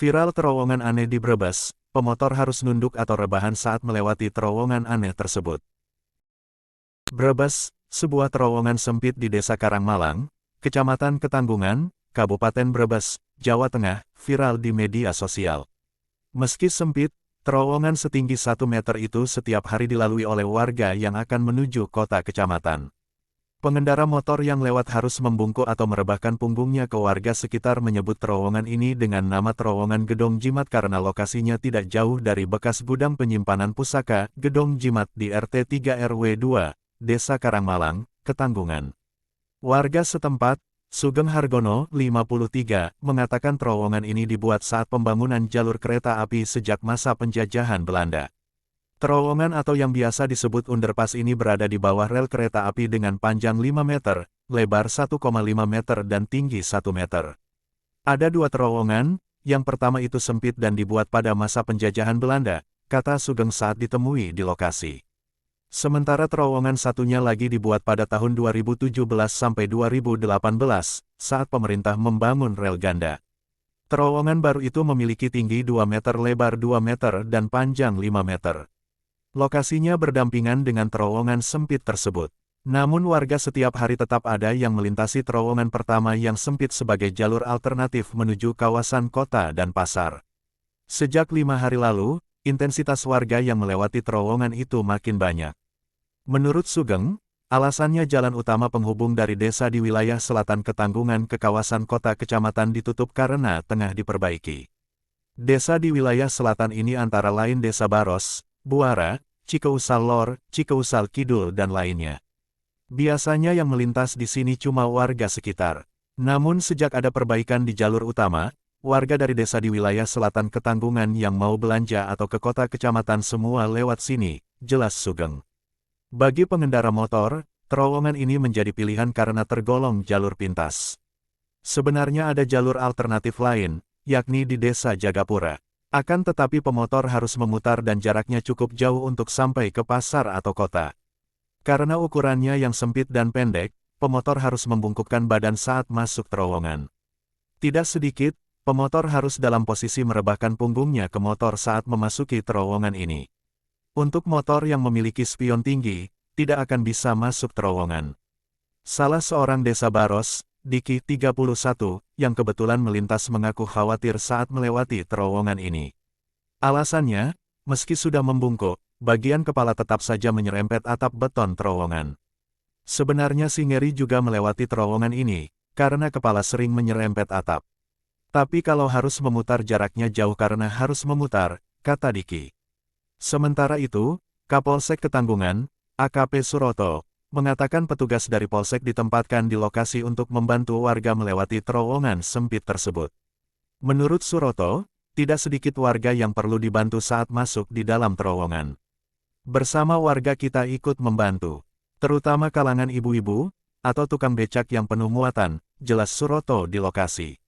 Viral terowongan aneh di Brebes, pemotor harus nunduk atau rebahan saat melewati terowongan aneh tersebut. Brebes, sebuah terowongan sempit di Desa Karangmalang, Kecamatan Ketanggungan, Kabupaten Brebes, Jawa Tengah, viral di media sosial. Meski sempit, terowongan setinggi 1 meter itu setiap hari dilalui oleh warga yang akan menuju kota kecamatan. Pengendara motor yang lewat harus membungkuk atau merebahkan punggungnya ke warga sekitar menyebut terowongan ini dengan nama terowongan Gedong Jimat karena lokasinya tidak jauh dari bekas gudang penyimpanan pusaka Gedong Jimat di RT 3 RW 2, Desa Karangmalang, Ketanggungan. Warga setempat, Sugeng Hargono, 53, mengatakan terowongan ini dibuat saat pembangunan jalur kereta api sejak masa penjajahan Belanda. Terowongan atau yang biasa disebut underpass ini berada di bawah rel kereta api dengan panjang 5 meter, lebar 1,5 meter dan tinggi 1 meter. Ada 2 terowongan, yang pertama itu sempit dan dibuat pada masa penjajahan Belanda, kata Sugeng saat ditemui di lokasi. Sementara terowongan satunya lagi dibuat pada tahun 2017 sampai 2018, saat pemerintah membangun rel ganda. Terowongan baru itu memiliki tinggi 2 meter, lebar 2 meter dan panjang 5 meter. Lokasinya berdampingan dengan terowongan sempit tersebut. Namun warga setiap hari tetap ada yang melintasi terowongan pertama yang sempit sebagai jalur alternatif menuju kawasan kota dan pasar. Sejak 5 hari lalu, intensitas warga yang melewati terowongan itu makin banyak. Menurut Sugeng, alasannya jalan utama penghubung dari desa di wilayah selatan Ketanggungan ke kawasan kota kecamatan ditutup karena tengah diperbaiki. Desa di wilayah selatan ini antara lain Desa Baros, Buara, Cikeusal Lor, Cikeusal Kidul dan lainnya. Biasanya yang melintas di sini cuma warga sekitar. Namun sejak ada perbaikan di jalur utama, warga dari desa di wilayah selatan Ketanggungan yang mau belanja atau ke kota kecamatan semua lewat sini, jelas Sugeng. Bagi pengendara motor, terowongan ini menjadi pilihan karena tergolong jalur pintas. Sebenarnya ada jalur alternatif lain, yakni di Desa Jagapura. Akan tetapi pemotor harus memutar dan jaraknya cukup jauh untuk sampai ke pasar atau kota. Karena ukurannya yang sempit dan pendek, pemotor harus membungkukkan badan saat masuk terowongan. Tidak sedikit, pemotor harus dalam posisi merebahkan punggungnya ke motor saat memasuki terowongan ini. Untuk motor yang memiliki spion tinggi, tidak akan bisa masuk terowongan. Salah seorang Desa Baros, Diki 31, yang kebetulan melintas mengaku khawatir saat melewati terowongan ini. Alasannya, meski sudah membungkuk, bagian kepala tetap saja menyerempet atap beton terowongan. Sebenarnya si ngeri juga melewati terowongan ini, karena kepala sering menyerempet atap. Tapi kalau harus memutar jaraknya jauh karena harus memutar, kata Diki. Sementara itu, Kapolsek Ketanggungan, AKP Suroto, mengatakan petugas dari Polsek ditempatkan di lokasi untuk membantu warga melewati terowongan sempit tersebut. Menurut Suroto, tidak sedikit warga yang perlu dibantu saat masuk di dalam terowongan. Bersama warga kita ikut membantu, terutama kalangan ibu-ibu, atau tukang becak yang penuh muatan, jelas Suroto di lokasi.